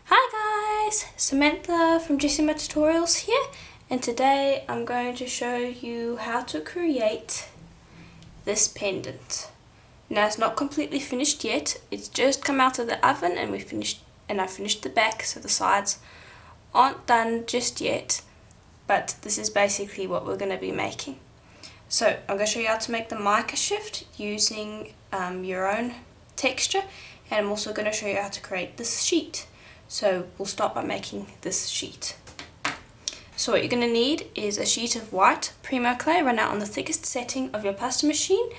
Hi guys, Samantha from Jessima Tutorials here, and today I'm going to show you how to create this pendant. Now it's not completely finished yet, it's just come out of the oven and I finished the back, so the sides aren't done just yet, but this is basically what we're going to be making. So I'm going to show you how to make the mica shift using your own texture, and I'm also going to show you how to create this sheet. So we'll start by making this sheet. So what you're going to need is a sheet of white Primo clay run out on the thickest setting of your pasta machine,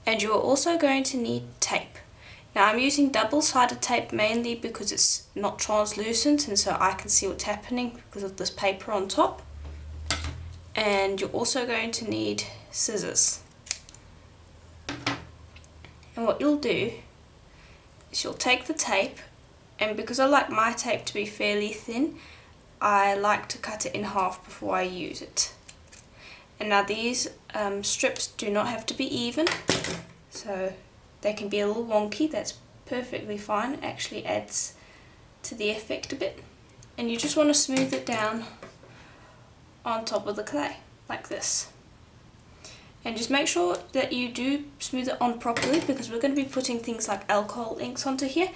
and you are also going to need tape. Now I'm using double-sided tape mainly because it's not translucent and so I can see what's happening because of this paper on top. And you're also going to need scissors. And what you'll do is you'll take the tape, and because I like my tape to be fairly thin, I like to cut it in half before I use it. And now these strips do not have to be even, so they can be a little wonky. That's perfectly fine. It actually adds to the effect a bit. And you just want to smooth it down on top of the clay, like this. And just make sure that you do smooth it on properly, because we're going to be putting things like alcohol inks onto here.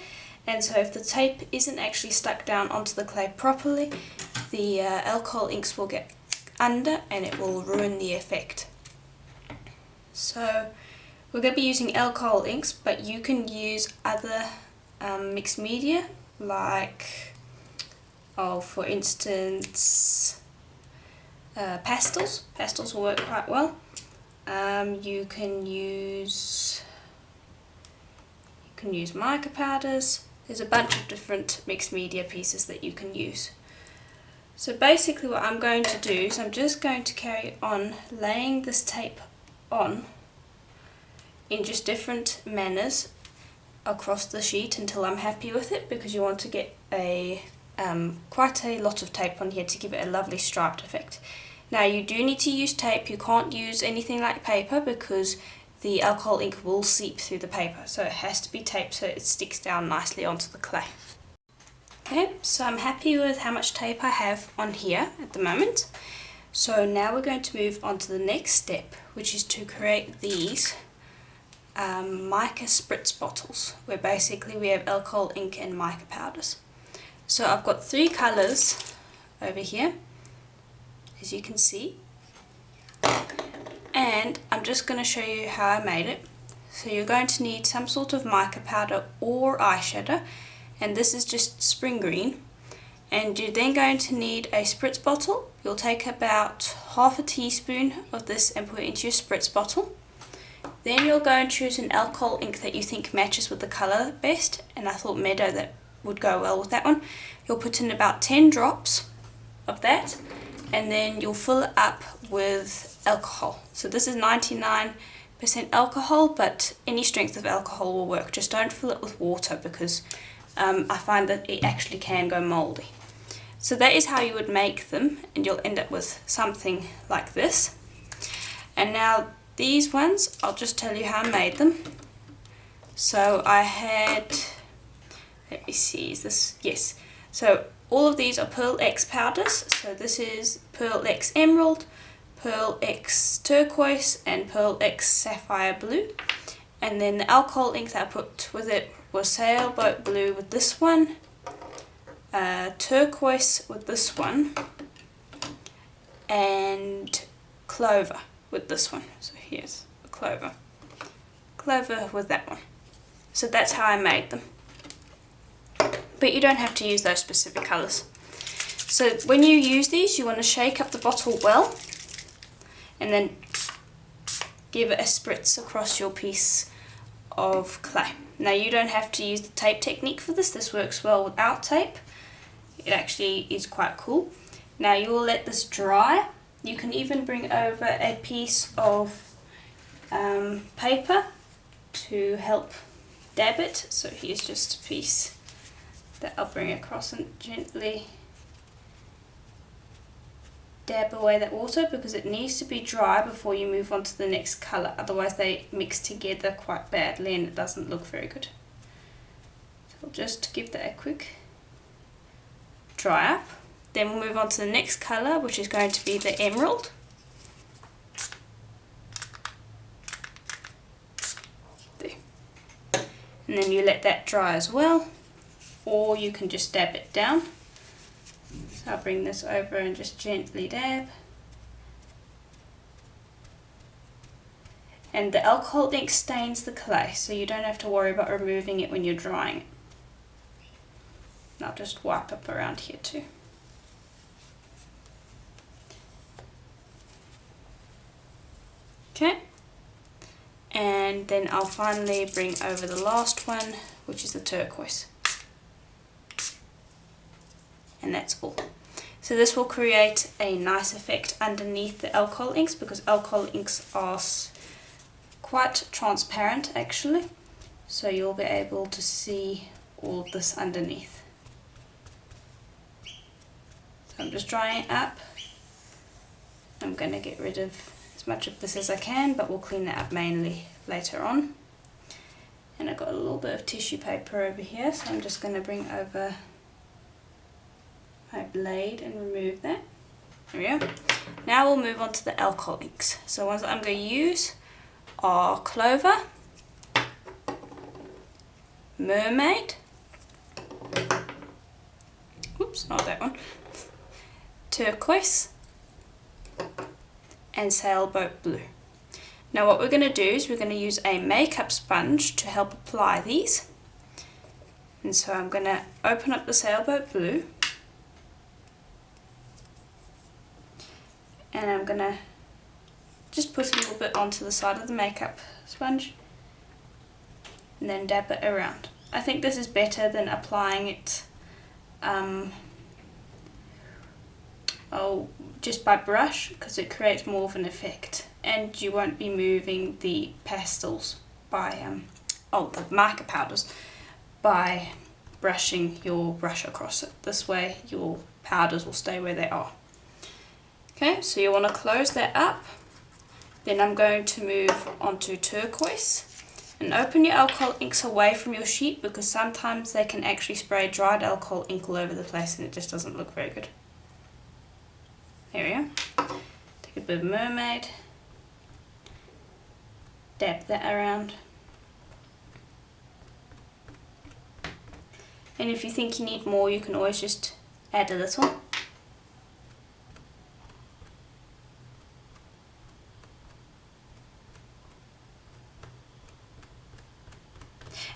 And so if the tape isn't actually stuck down onto the clay properly, the alcohol inks will get under and it will ruin the effect. So we're going to be using alcohol inks, but you can use other mixed media, like, for instance, pastels. Pastels will work quite well. You can use mica powders. There's a bunch of different mixed media pieces that you can use. So basically what I'm going to do is I'm just going to carry on laying this tape on in just different manners across the sheet until I'm happy with it, because you want to get quite a lot of tape on here to give it a lovely striped effect. Now you do need to use tape. You can't use anything like paper because the alcohol ink will seep through the paper, so it has to be tape so it sticks down nicely onto the clay. Okay, so I'm happy with how much tape I have on here at the moment. So now we're going to move on to the next step, which is to create these mica spritz bottles, where basically we have alcohol ink and mica powders. So I've got 3 colours over here, as you can see. And I'm just going to show you how I made it. So you're going to need some sort of mica powder or eyeshadow, and this is just spring green. And you're then going to need a spritz bottle. You'll take about half a teaspoon of this and put it into your spritz bottle. Then you'll go and choose an alcohol ink that you think matches with the colour best, and I thought Meadow that would go well with that one. You'll put in about 10 drops of that, and then you'll fill it up with alcohol. So this is 99% alcohol, but any strength of alcohol will work. Just don't fill it with water, because I find that it actually can go mouldy. So that is how you would make them, and you'll end up with something like this. And now these ones, I'll just tell you how I made them. So I had, let me see, is this, yes. So all of these are Pearl X powders. So this is Pearl X Emerald, Pearl X Turquoise, and Pearl X Sapphire Blue. And then the alcohol ink that I put with it was Sailboat Blue with this one, Turquoise with this one, and Clover with this one. So here's the Clover. Clover with that one. So that's how I made them. But you don't have to use those specific colours. So when you use these, you want to shake up the bottle well, and then give it a spritz across your piece of clay. Now you don't have to use the tape technique for this. This works well without tape. It actually is quite cool. Now you will let this dry. You can even bring over a piece of paper to help dab it. So here's just a piece that I'll bring across and gently dab away that water, because it needs to be dry before you move on to the next colour, otherwise they mix together quite badly and it doesn't look very good. So I'll just give that a quick dry up. Then we'll move on to the next colour, which is going to be the emerald. There. And then you let that dry as well, or you can just dab it down. So I'll bring this over and just gently dab. And the alcohol ink stains the clay, so you don't have to worry about removing it when you're drying it. And I'll just wipe up around here too. Okay, and then I'll finally bring over the last one, which is the turquoise. And that's all. So this will create a nice effect underneath the alcohol inks, because alcohol inks are quite transparent actually. So you'll be able to see all of this underneath. So I'm just drying it up. I'm going to get rid of as much of this as I can, but we'll clean that up mainly later on. And I've got a little bit of tissue paper over here, so I'm just going to bring over my blade and remove that. There we go. Now we'll move on to the alcohol inks. So ones that I'm going to use are Clover, Mermaid, oops, not that one, Turquoise, and Sailboat Blue. Now what we're going to do is we're going to use a makeup sponge to help apply these. And so I'm going to open up the Sailboat Blue, and I'm going to just put a little bit onto the side of the makeup sponge and then dab it around. I think this is better than applying it just by brush, because it creates more of an effect, and you won't be moving the pastels by the mica powders by brushing your brush across it. This way your powders will stay where they are. Okay, so you want to close that up. Then I'm going to move on to turquoise, and open your alcohol inks away from your sheet, because sometimes they can actually spray dried alcohol ink all over the place and it just doesn't look very good. There we go. Take a bit of Mermaid, dab that around. And if you think you need more, you can always just add a little.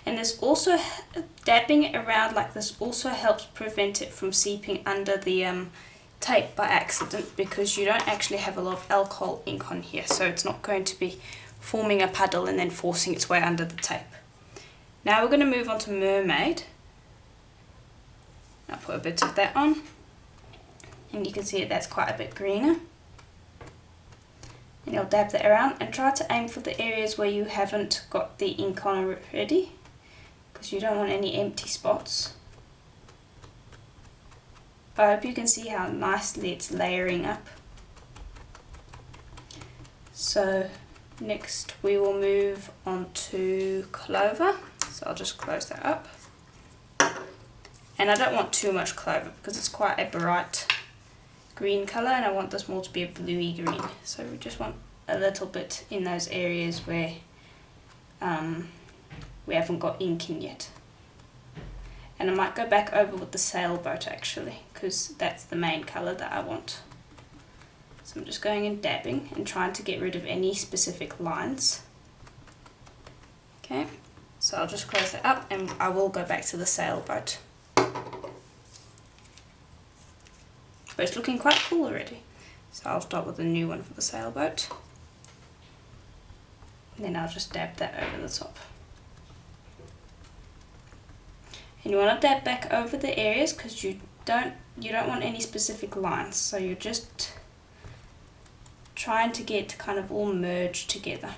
And this also, dabbing it around like this also helps prevent it from seeping under the tape by accident, because you don't actually have a lot of alcohol ink on here, so it's not going to be forming a puddle and then forcing its way under the tape. Now we're going to move on to Mermaid. I'll put a bit of that on, and you can see that's quite a bit greener. And you'll dab that around and try to aim for the areas where you haven't got the ink on already, because you don't want any empty spots. But I hope you can see how nicely it's layering up. So next we will move on to Clover. So I'll just close that up. And I don't want too much Clover because it's quite a bright green colour, and I want this more to be a bluey green. So we just want a little bit in those areas where we haven't got ink in yet. And I might go back over with the sailboat actually, because that's the main colour that I want. So I'm just going and dabbing and trying to get rid of any specific lines. Okay, so I'll just close that up and I will go back to the sailboat. But it's looking quite cool already. So I'll start with a new one for the sailboat. And then I'll just dab that over the top. And you want to dab back over the areas because you don't want any specific lines. So you're just trying to get kind of all merged together.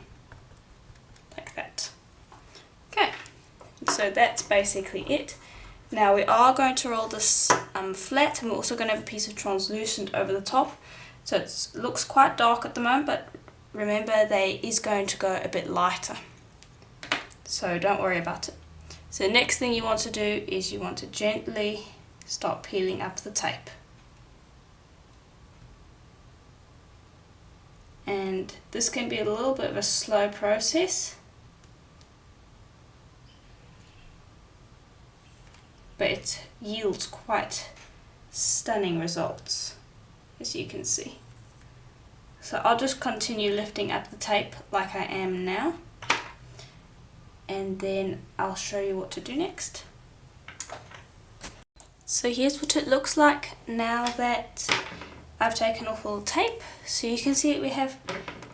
Like that. Okay, so that's basically it. Now we are going to roll this flat, and we're also going to have a piece of translucent over the top. So it looks quite dark at the moment, but remember they is going to go a bit lighter. So don't worry about it. So the next thing you want to do is you want to gently start peeling up the tape. And this can be a little bit of a slow process, but it yields quite stunning results, as you can see. So I'll just continue lifting up the tape like I am now, and then I'll show you what to do next. So here's what it looks like now that I've taken off all the tape. So you can see we have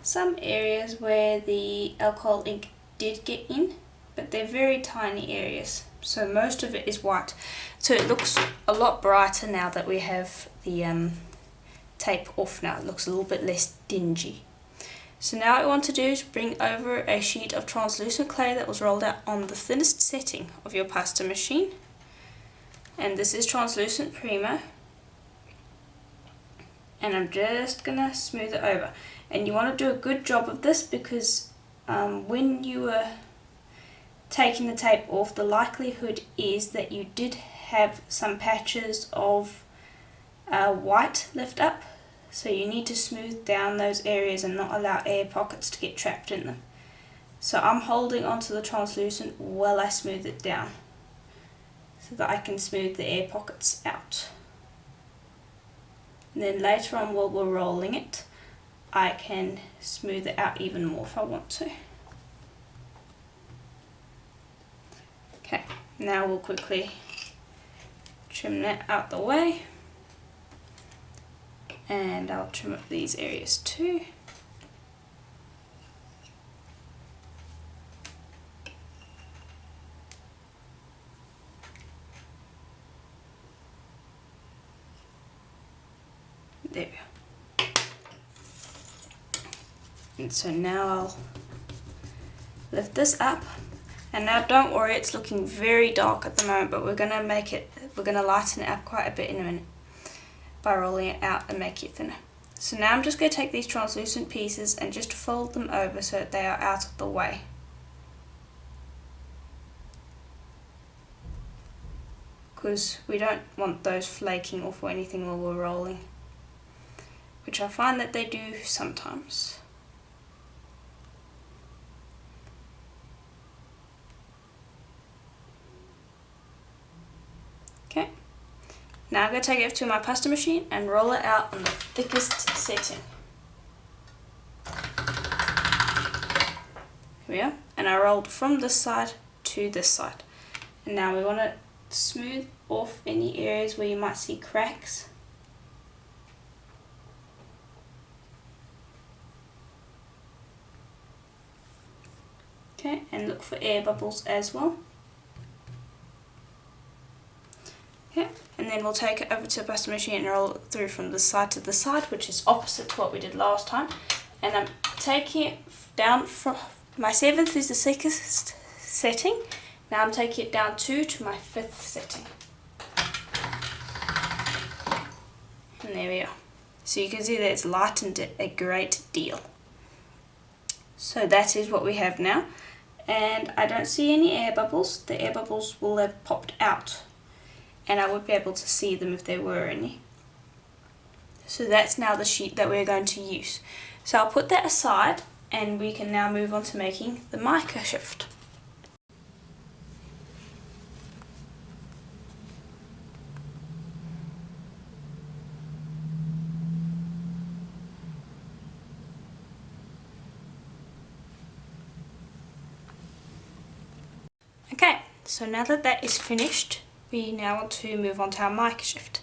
some areas where the alcohol ink did get in, but they're very tiny areas. So most of it is white. So it looks a lot brighter now that we have the tape off now. It looks a little bit less dingy. So now what I want to do is bring over a sheet of translucent clay that was rolled out on the thinnest setting of your pasta machine. And this is translucent Polymer. And I'm just gonna smooth it over. And you want to do a good job of this because when you are taking the tape off, the likelihood is that you did have some patches of white left up. So you need to smooth down those areas and not allow air pockets to get trapped in them. So I'm holding onto the translucent while I smooth it down, so that I can smooth the air pockets out. And then later on, while we're rolling it, I can smooth it out even more if I want to. Okay, now we'll quickly trim that out the way. And I'll trim up these areas too. There we go. And so now I'll lift this up, and now don't worry, it's looking very dark at the moment, but we're gonna lighten it up quite a bit in a minute by rolling it out and make it thinner. So now I'm just going to take these translucent pieces and just fold them over so that they are out of the way. Because we don't want those flaking off or anything while we're rolling, which I find that they do sometimes. Okay, now I'm going to take it to my pasta machine and roll it out on the thickest setting. Here we are, and I rolled from this side to this side. And now we want to smooth off any areas where you might see cracks. Okay, and look for air bubbles as well. Okay, and then we'll take it over to the pasta machine and roll it through from the side to the side, which is opposite to what we did last time. And I'm taking it down from my 7th is the thickest setting. Now I'm taking it down to my 5th setting. And there we are. So you can see that it's lightened it a great deal. So that is what we have now. And I don't see any air bubbles. The air bubbles will have popped out, and I would be able to see them if there were any. So that's now the sheet that we're going to use. So I'll put that aside, and we can now move on to making the mica shift. Okay, so now that that is finished, we now want to move on to our mica shift.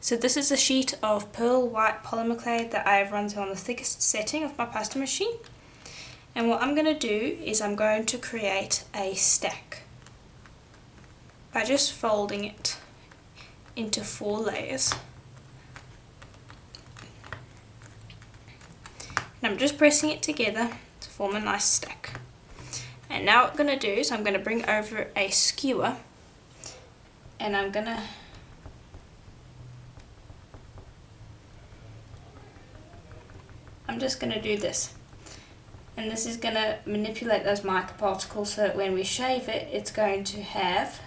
So this is a sheet of pearl white polymer clay that I have run on the thickest setting of my pasta machine. And what I'm going to do is I'm going to create a stack by just folding it into 4 layers. And I'm just pressing it together to form a nice stack. And now what I'm going to do is I'm going to bring over a skewer, and I'm just going to do this. And this is going to manipulate those mica particles so that when we shave it, it's going to have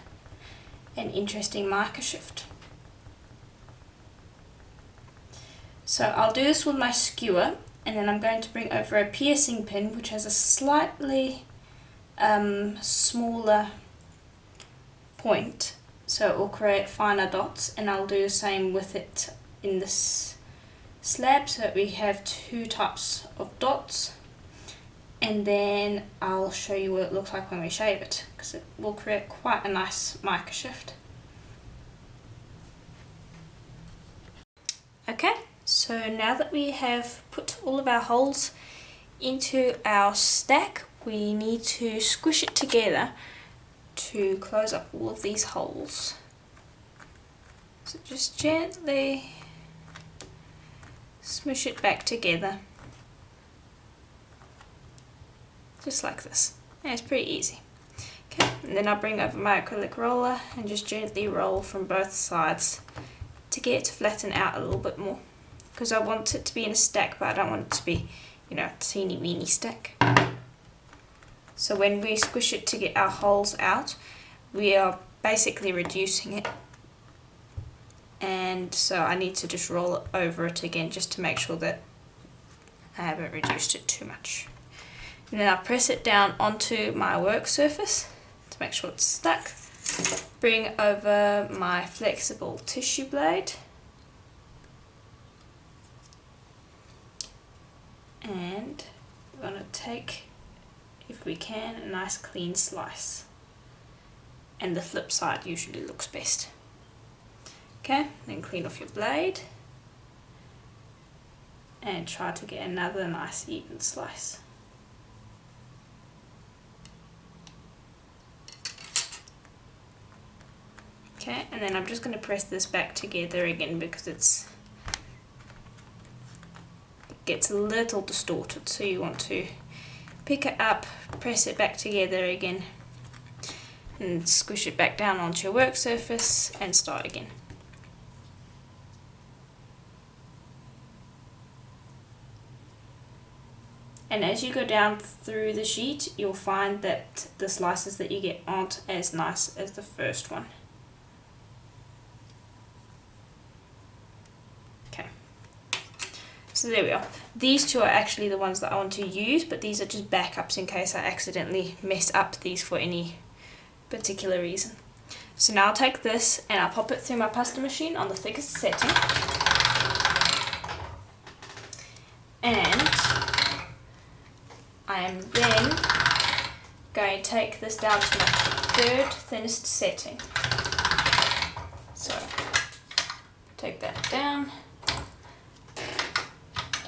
an interesting mica shift. So I'll do this with my skewer, and then I'm going to bring over a piercing pin which has a slightly smaller point, so it will create finer dots, and I'll do the same with it in this slab so that we have two types of dots, and then I'll show you what it looks like when we shave it, because it will create quite a nice mica shift. Okay, so now that we have put all of our holes into our stack, we need to squish it together to close up all of these holes. So just gently smush it back together, just like this. And it's pretty easy. Okay, and then I'll bring over my acrylic roller and just gently roll from both sides to get it to flatten out a little bit more, because I want it to be in a stack, but I don't want it to be, you know, a teeny weeny stack. So when we squish it to get our holes out, we are basically reducing it, and so I need to just roll it over it again just to make sure that I haven't reduced it too much. And then I'll press it down onto my work surface to make sure it's stuck. Bring over my flexible tissue blade and we're going to take, if we can, a nice clean slice, and the flip side usually looks best. Okay, then clean off your blade and try to get another nice even slice. Okay, and then I'm just going to press this back together again because it gets a little distorted, so you want to pick it up, press it back together again, and squish it back down onto your work surface and start again. And as you go down through the sheet, you'll find that the slices that you get aren't as nice as the first one. Okay, so there we are. These two are actually the ones that I want to use, but these are just backups in case I accidentally mess up these for any particular reason. So now I'll take this and I'll pop it through my pasta machine on the thickest setting. And I am then going to take this down to my third thinnest setting. So take that down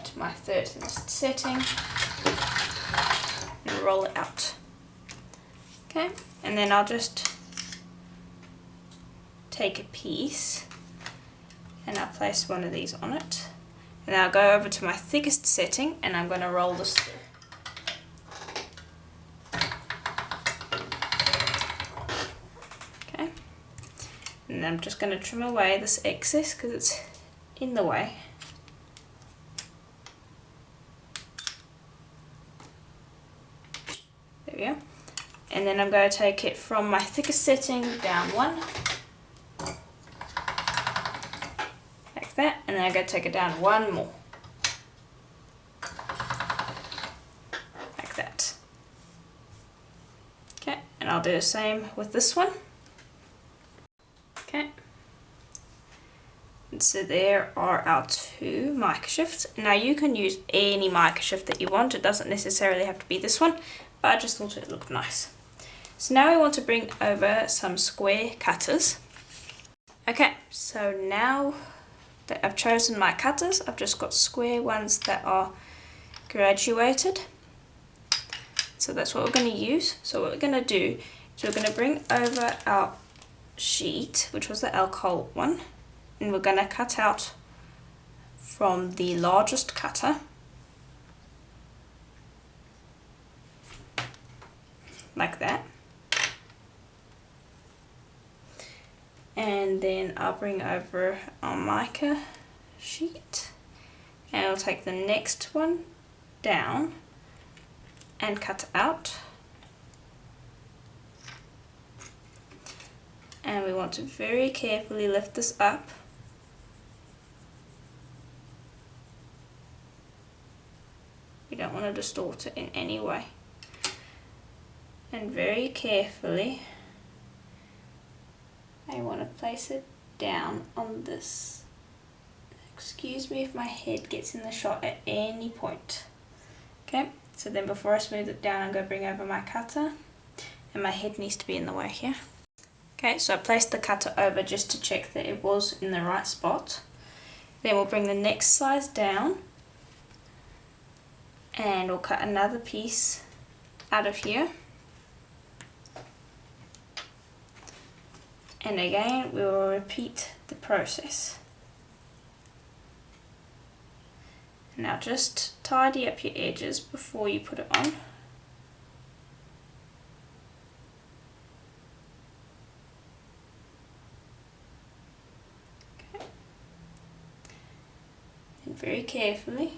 to my third thinnest setting and roll it out. Okay, and then I'll just take a piece and I'll place one of these on it. And I'll go over to my thickest setting and I'm going to roll this through. Okay, and I'm just going to trim away this excess because it's in the way. There we go. And then I'm going to take it from my thickest setting down one, like that, and then I'm going to take it down one more, like that. Okay, and I'll do the same with this one. Okay, and so there are our two mica shifts. Now you can use any mica shift that you want, it doesn't necessarily have to be this one, but I just thought it looked nice. So now we want to bring over some square cutters. Okay, so now that I've chosen my cutters, I've just got square ones that are graduated. So that's what we're going to use. So what we're going to do is we're going to bring over our sheet, which was the alcohol one, and we're going to cut out from the largest cutter, like that. And then I'll bring over our mica sheet and I'll take the next one down and cut out. And we want to very carefully lift this up want to distort it in any way. And very carefully, I want to place it down on this. Excuse me if my head gets in the shot at any point. Okay, so then before I smooth it down, I'm going to bring over my cutter, and my head needs to be in the way here. Okay, so I placed the cutter over just to check that it was in the right spot. Then we'll bring the next size down, and we'll cut another piece out of here. And again, we will repeat the process. Now just tidy up your edges before you put it on. Okay. And very carefully,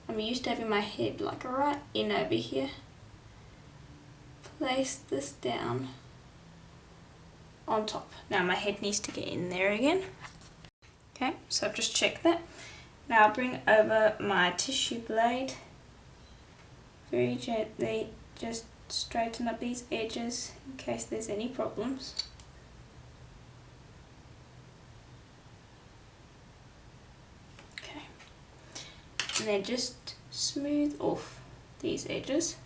I'm used to having my head like right in over here. Place this down on top. Now my head needs to get in there again. Okay, so I've just checked that. Now I'll bring over my tissue blade, very gently just straighten up these edges in case there's any problems. Okay, and then just smooth off these edges.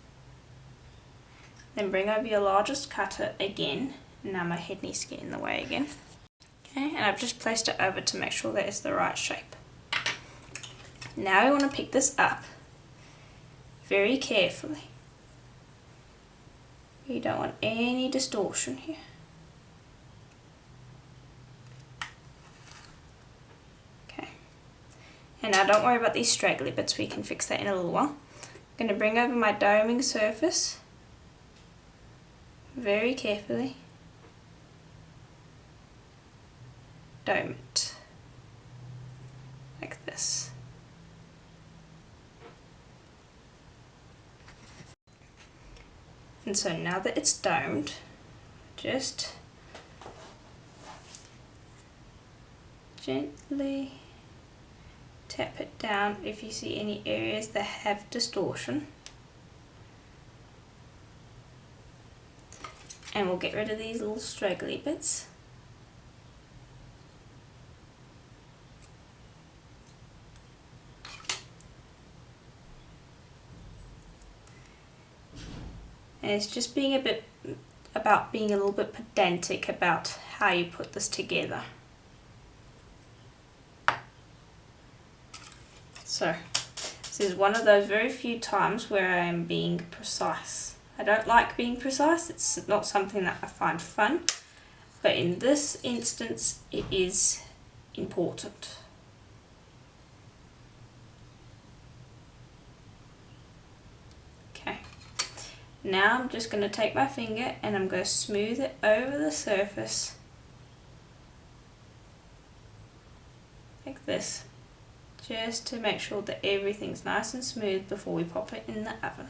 Then bring over your largest cutter again. Now my head needs to get in the way again. Okay, and I've just placed it over to make sure that it's the right shape. Now we want to pick this up very carefully. You don't want any distortion here. Okay, and now don't worry about these straggly bits, we can fix that in a little while. I'm going to bring over my doming surface very carefully. Dome it like this. And so now that it's domed, just gently tap it down if you see any areas that have distortion. And we'll get rid of these little straggly bits. And it's just being being a little bit pedantic about how you put this together. So this is one of those very few times where I am being precise. I don't like being precise, it's not something that I find fun, but in this instance it is important. Now I'm just going to take my finger and I'm going to smooth it over the surface like this, just to make sure that everything's nice and smooth before we pop it in the oven.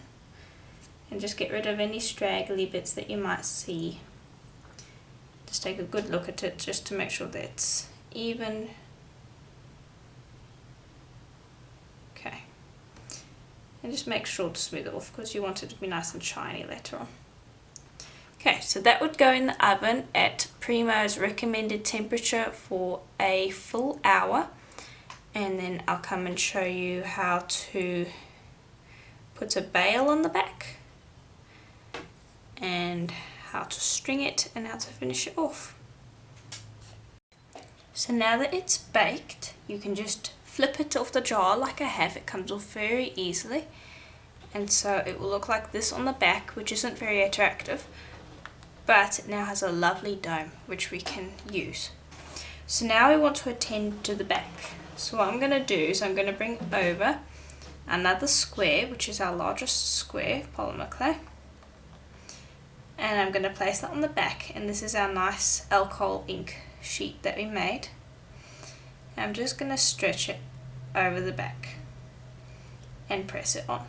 And just get rid of any straggly bits that you might see. Just take a good look at it just to make sure that it's even. Okay. And just make sure to smooth it off because you want it to be nice and shiny later on. Okay, so that would go in the oven at Primo's recommended temperature for a full hour, and then I'll come and show you how to put a bail on the back and how to string it and how to finish it off. So now that it's baked, you can just flip it off the jar like I have. It comes off very easily, and so it will look like this on the back, which isn't very attractive, but it now has a lovely dome which we can use. So now we want to attend to the back. So what I'm going to do is I'm going to bring over another square, which is our largest square of polymer clay, and I'm going to place that on the back, and this is our nice alcohol ink sheet that we made. I'm just going to stretch it over the back and press it on.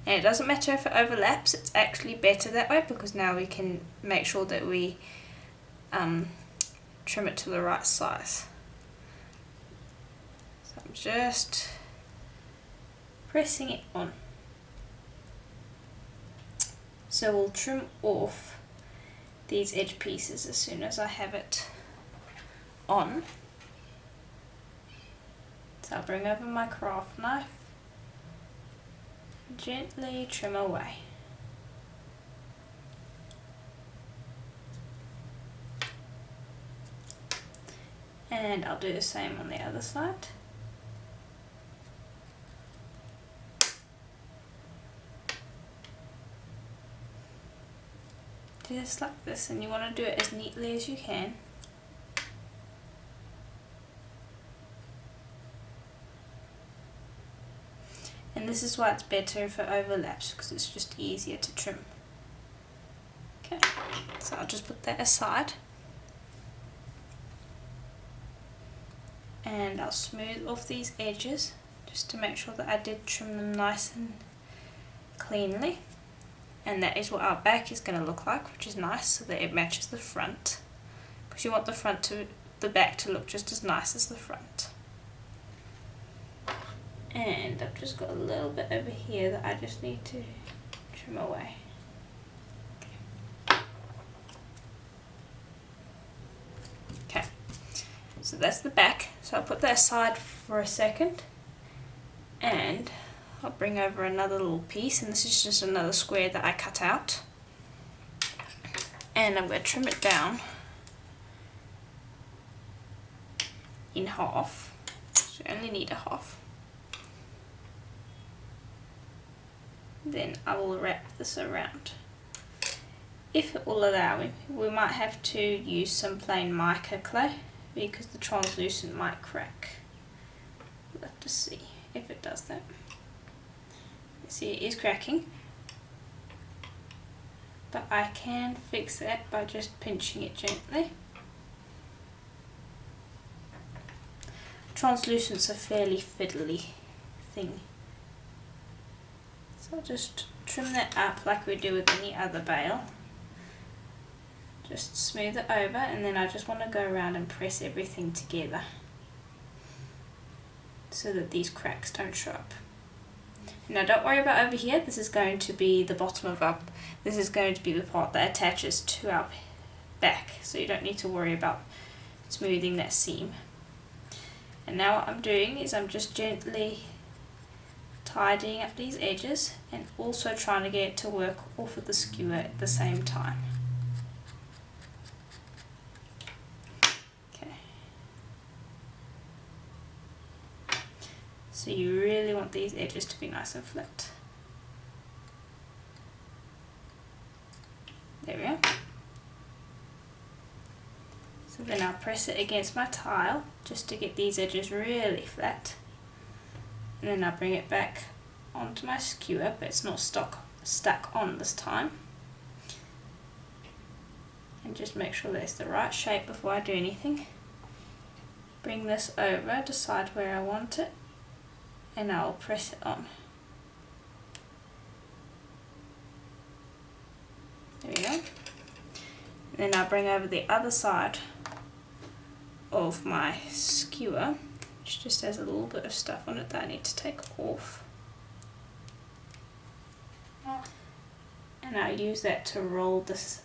And it doesn't matter if it overlaps, it's actually better that way because now we can make sure that we trim it to the right size. So I'm just pressing it on. So we'll trim off these edge pieces as soon as I have it on. So I'll bring over my craft knife, gently trim away. And I'll do the same on the other side. Just like this, and you want to do it as neatly as you can. And this is why it's better if it overlaps, because it's just easier to trim. Okay, so I'll just put that aside. And I'll smooth off these edges just to make sure that I did trim them nice and cleanly. And that is what our back is going to look like, which is nice, so that it matches the front, because you want the back to look just as nice as the front. And I've just got a little bit over here that I just need to trim away. Okay, so that's the back. So I'll put that aside for a second, and I'll bring over another little piece, and this is just another square that I cut out. And I'm going to trim it down in half. So you only need a half. Then I will wrap this around. If it will allow me, we might have to use some plain mica clay, because the translucent might crack. We'll have to see if it does that. See, it is cracking, but I can fix that by just pinching it gently. Translucent's a fairly fiddly thing, so I'll just trim that up like we do with any other bale. Just smooth it over, and then I just want to go around and press everything together so that these cracks don't show up. Now don't worry about over here, this is going to be the bottom of our, this is going to be the part that attaches to our back, so you don't need to worry about smoothing that seam. And now what I'm doing is I'm just gently tidying up these edges and also trying to get it to work off of the skewer at the same time. So you really want these edges to be nice and flat. There we are. So then I'll press it against my tile just to get these edges really flat. And then I'll bring it back onto my skewer, but it's not stuck on this time. And just make sure that it's the right shape before I do anything. Bring this over, decide where I want it, and I'll press it on. There we go. And then I'll bring over the other side of my skewer, which just has a little bit of stuff on it that I need to take off. And I'll use that to roll this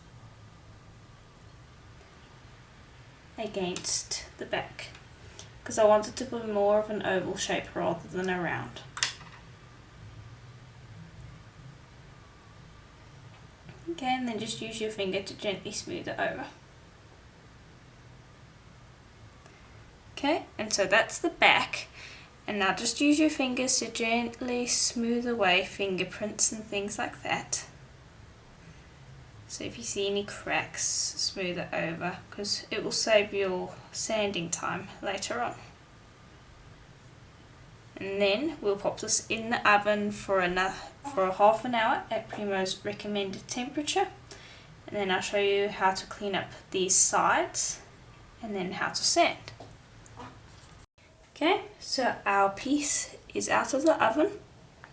against the back, because I wanted to put more of an oval shape rather than a round. Okay, and then just use your finger to gently smooth it over. Okay, and so that's the back. And now just use your fingers to gently smooth away fingerprints and things like that. So if you see any cracks, smooth it over, because it will save your sanding time later on. And then we'll pop this in the oven for half an hour at Primo's recommended temperature. And then I'll show you how to clean up these sides and then how to sand. Okay, so our piece is out of the oven,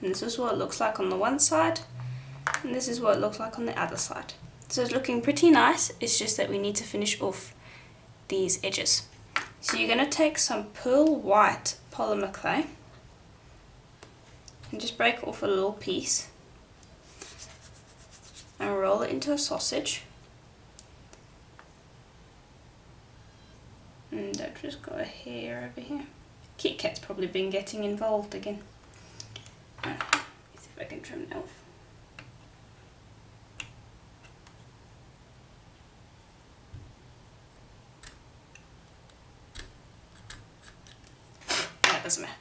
and this is what it looks like on the one side, and this is what it looks like on the other side. So it's looking pretty nice, it's just that we need to finish off these edges. So you're going to take some pearl white polymer clay, and just break off a little piece and roll it into a sausage. And I've just got a hair over here. Kit Kat's probably been getting involved again. Let's see if I can trim that off. That doesn't matter.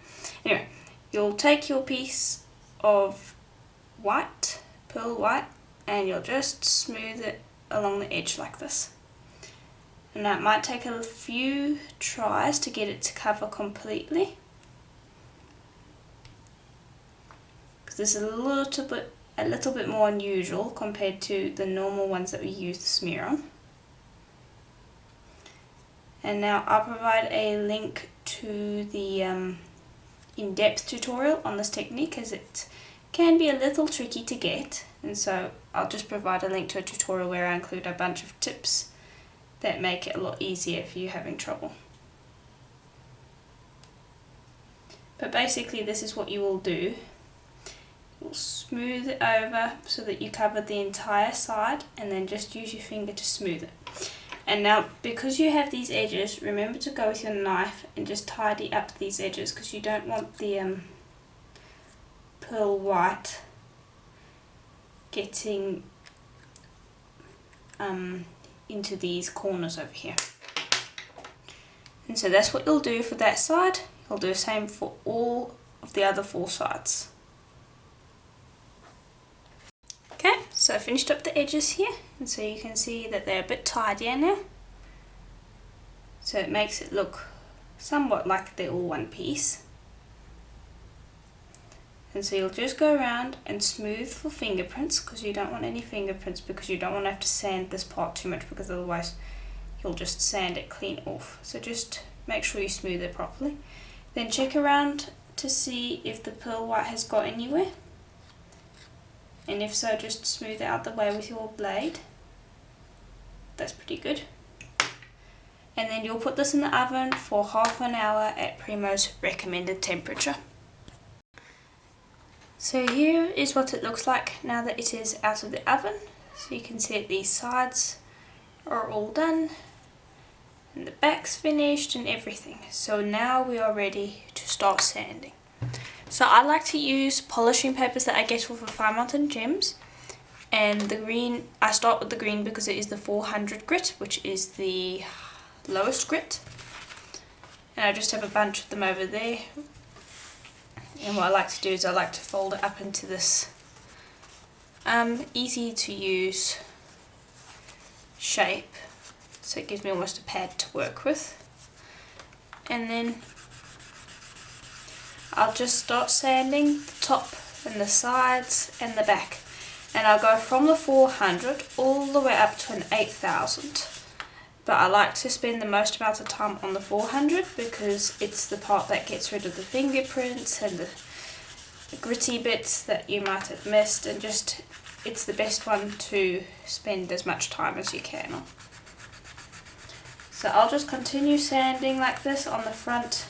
Anyway, you'll take your piece of white, pearl white, and you'll just smooth it along the edge like this. And that might take a few tries to get it to cover completely, because this is a little bit more unusual compared to the normal ones that we use to smear on. And now I'll provide a link to the in-depth tutorial on this technique, as it can be a little tricky to get, and so I'll just provide a link to a tutorial where I include a bunch of tips that make it a lot easier if you're having trouble. But basically this is what you will do. You'll smooth it over so that you cover the entire side, and then just use your finger to smooth it. And now, because you have these edges, remember to go with your knife and just tidy up these edges, because you don't want the pearl white getting into these corners over here. And so that's what you'll do for that side. You'll do the same for all of the other 4 sides. Okay, so I finished up the edges here, and so you can see that they're a bit tidier now. So it makes it look somewhat like they're all one piece. And so you'll just go around and smooth for fingerprints, because you don't want any fingerprints, because you don't want to have to sand this part too much, because otherwise you'll just sand it clean off. So just make sure you smooth it properly. Then check around to see if the pearl white has got anywhere. And if so, just smooth it out the way with your blade. That's pretty good. And then you'll put this in the oven for half an hour at Primo's recommended temperature. So here is what it looks like now that it is out of the oven. So you can see that these sides are all done, and the back's finished and everything. So now we are ready to start sanding. So I like to use polishing papers that I get off of Fire Mountain Gems, and the green, I start with the green because it is the 400 grit, which is the lowest grit. And I just have a bunch of them over there. And what I like to do is I like to fold it up into this easy to use shape, so it gives me almost a pad to work with. And then I'll just start sanding the top and the sides and the back, and I'll go from the 400 all the way up to an 8000. But I like to spend the most amount of time on the 400 because it's the part that gets rid of the fingerprints and the gritty bits that you might have missed, and just it's the best one to spend as much time as you can on. So I'll just continue sanding like this on the front,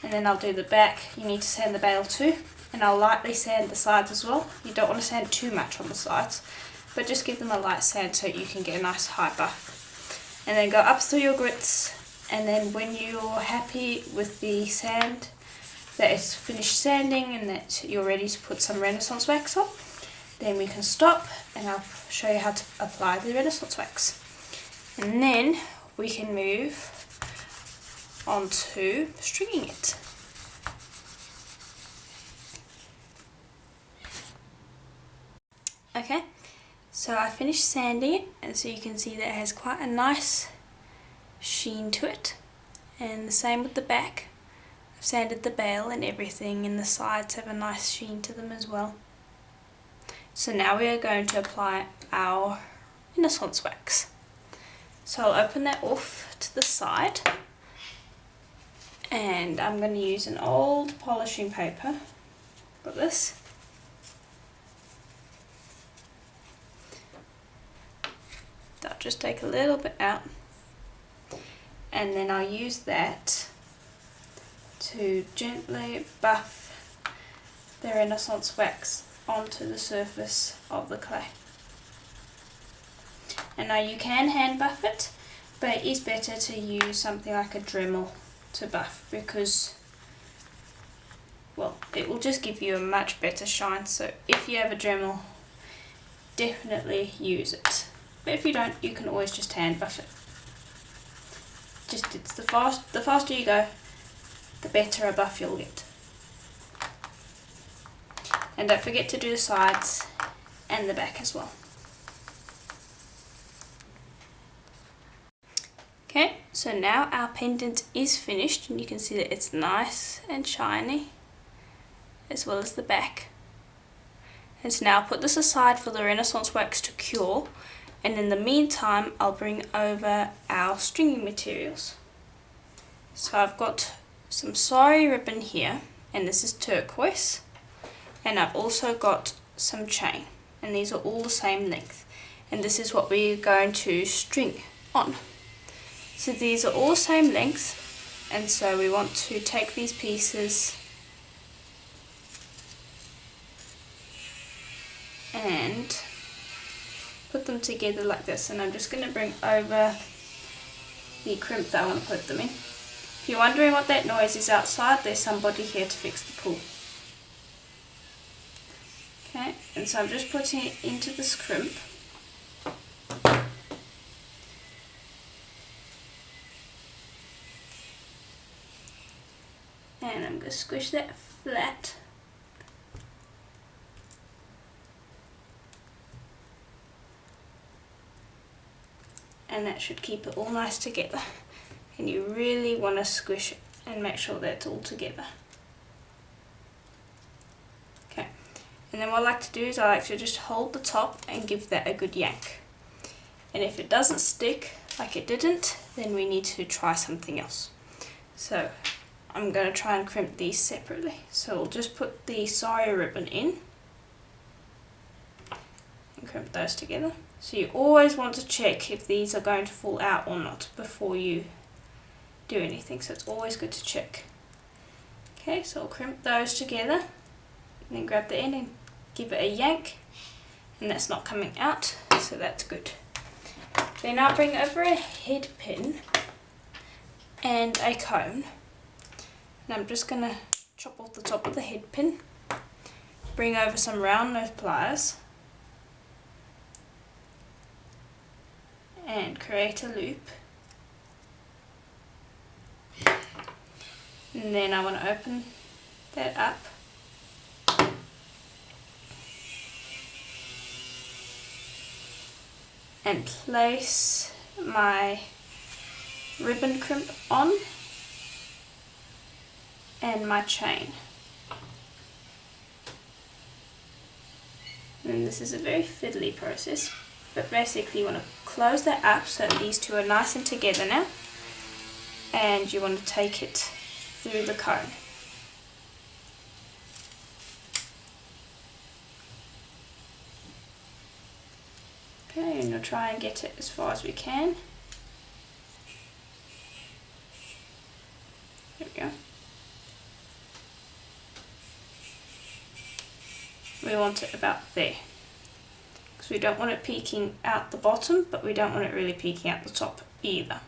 and then I'll do the back. You need to sand the bail too, and I'll lightly sand the sides as well. You don't want to sand too much on the sides, but just give them a light sand so you can get a nice high buff. And then go up through your grits, and then when you're happy with the sand, that it's finished sanding and that you're ready to put some Renaissance wax on, then we can stop and I'll show you how to apply the Renaissance wax. And then we can move on to stringing it. Okay. So I finished sanding it, and so you can see that it has quite a nice sheen to it, and the same with the back. I've sanded the bail and everything, and the sides have a nice sheen to them as well. So now we are going to apply our Renaissance wax. So I'll open that off to the side, and I'm going to use an old polishing paper, like this. I'll just take a little bit out, and then I'll use that to gently buff the Renaissance wax onto the surface of the clay. And now you can hand buff it, but it is better to use something like a Dremel to buff, because, well, it will just give you a much better shine. So if you have a Dremel, definitely use it. But if you don't, you can always just hand buff it. Just it's the faster you go, the better a buff you'll get. And don't forget to do the sides and the back as well. Okay, so now our pendant is finished, and you can see that it's nice and shiny, as well as the back. And so now I'll put this aside for the Renaissance wax to cure, and in the meantime I'll bring over our stringing materials. So I've got some sari ribbon here, and this is turquoise, and I've also got some chain, and these are all the same length, and this is what we're going to string on. So these are all the same length, and so we want to take these pieces and put them together like this. And I'm just going to bring over the crimp that I want to put them in. If you're wondering what that noise is outside, there's somebody here to fix the pool. Okay, and so I'm just putting it into this crimp. And I'm going to squish that flat. And that should keep it all nice together. And you really want to squish it and make sure that it's all together. Okay, and then what I like to do is I like to just hold the top and give that a good yank. And if it doesn't stick, like it didn't, then we need to try something else. So I'm going to try and crimp these separately. So we'll just put the sari ribbon in and crimp those together. So you always want to check if these are going to fall out or not before you do anything. So it's always good to check. Okay, so I'll crimp those together and then grab the end and give it a yank, and that's not coming out, so that's good. Then I'll bring over a head pin and a cone. And I'm just going to chop off the top of the head pin, bring over some round nose pliers, and create a loop. And then I want to open that up. And place my ribbon crimp on and my chain. And this is a very fiddly process, but basically you want to close that up so that these two are nice and together now, and you want to take it through the cone. Okay, and we'll try and get it as far as we can. There we go. We want it about there, because we don't want it peeking out the bottom, but we don't want it really peeking out the top either.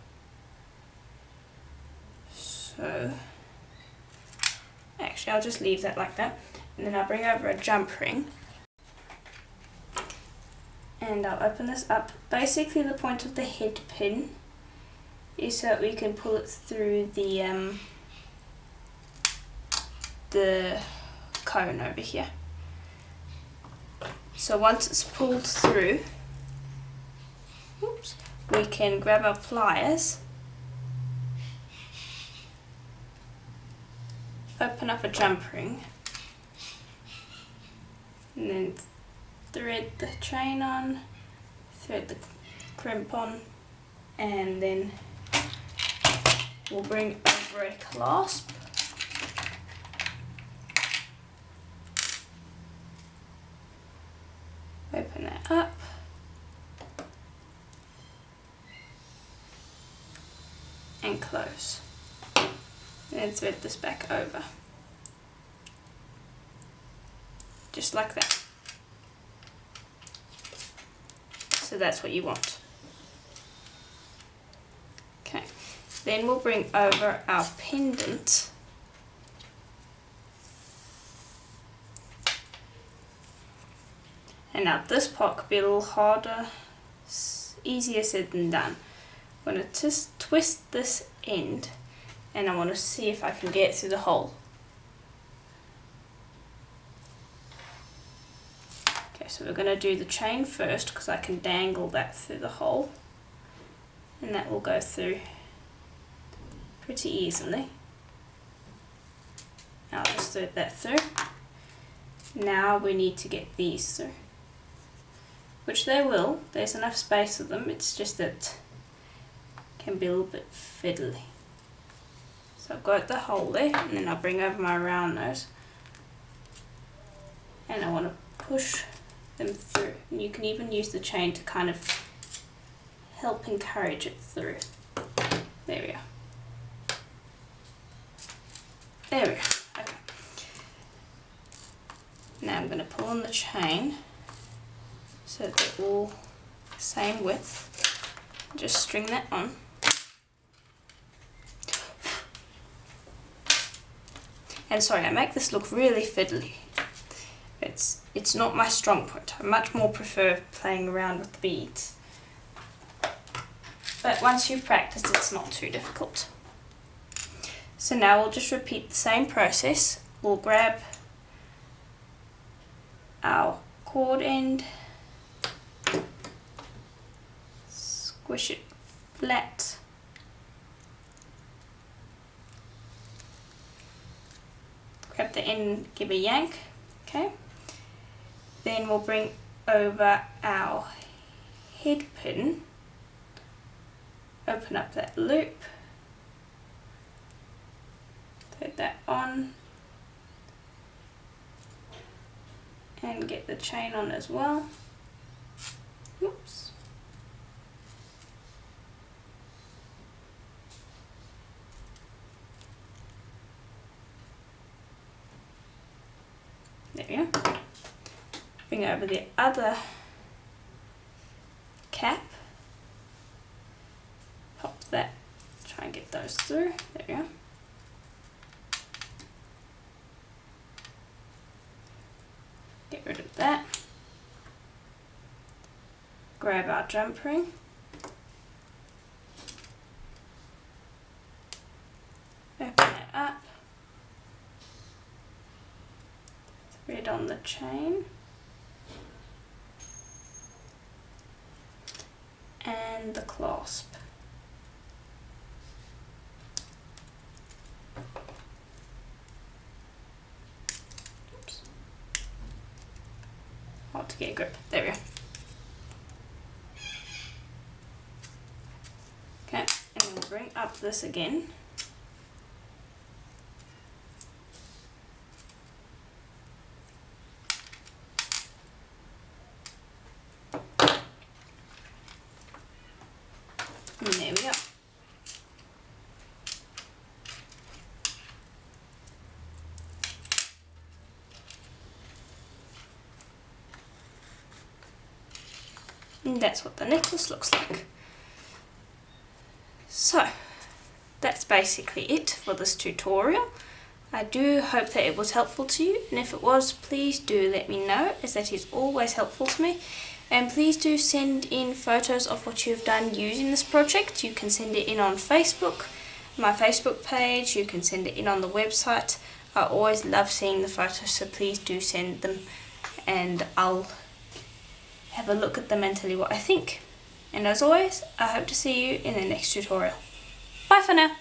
So actually I'll just leave that like that, and then I'll bring over a jump ring and I'll open this up. Basically the point of the head pin is so that we can pull it through the cone over here. So once it's pulled through, oops, we can grab our pliers, open up a jump ring, and then thread the chain on, thread the crimp on, and then we'll bring over a clasp. Open that up, and close, and then thread this back over. just like that. So that's what you want. Okay, then we'll bring over our pendant. And now this part could be a little harder, easier said than done. I'm going to just twist this end and I want to see if I can get it through the hole. Okay, so we're going to do the chain first because I can dangle that through the hole and that will go through pretty easily. I'll just thread that through. Now we need to get these through. Which they will, there's enough space for them, it's just that it can be a little bit fiddly. So I've got the hole there, and then I'll bring over my round nose. And I want to push them through. And you can even use the chain to kind of help encourage it through. There we are. There we are, okay. Now I'm going to pull on the chain so they're all the same width. Just string that on. And sorry, I make this look really fiddly. It's not my strong point. I much more prefer playing around with the beads. But once you've practiced, it's not too difficult. So now we'll just repeat the same process. We'll grab our cord end, squish it flat, grab the end, give a yank, okay. Then we'll bring over our head pin, open up that loop, thread that on, and get the chain on as well. Oops. There we go. Bring over the other cap, pop that, try and get those through. There we go. Get rid of that. Grab our jump ring. Open it up. Thread on the chain. And the clasp. Oops. Hard to get a grip. There we go. Okay, and then we'll bring up this again. And there we go. And that's what the necklace looks like. So, that's basically it for this tutorial. I do hope that it was helpful to you, and if it was, please do let me know, as that is always helpful to me. And please do send in photos of what you've done using this project. You can send it in on Facebook, my Facebook page, you can send it in on the website. I always love seeing the photos, so please do send them and I'll have a look at them and tell you what I think. And as always, I hope to see you in the next tutorial. Bye for now.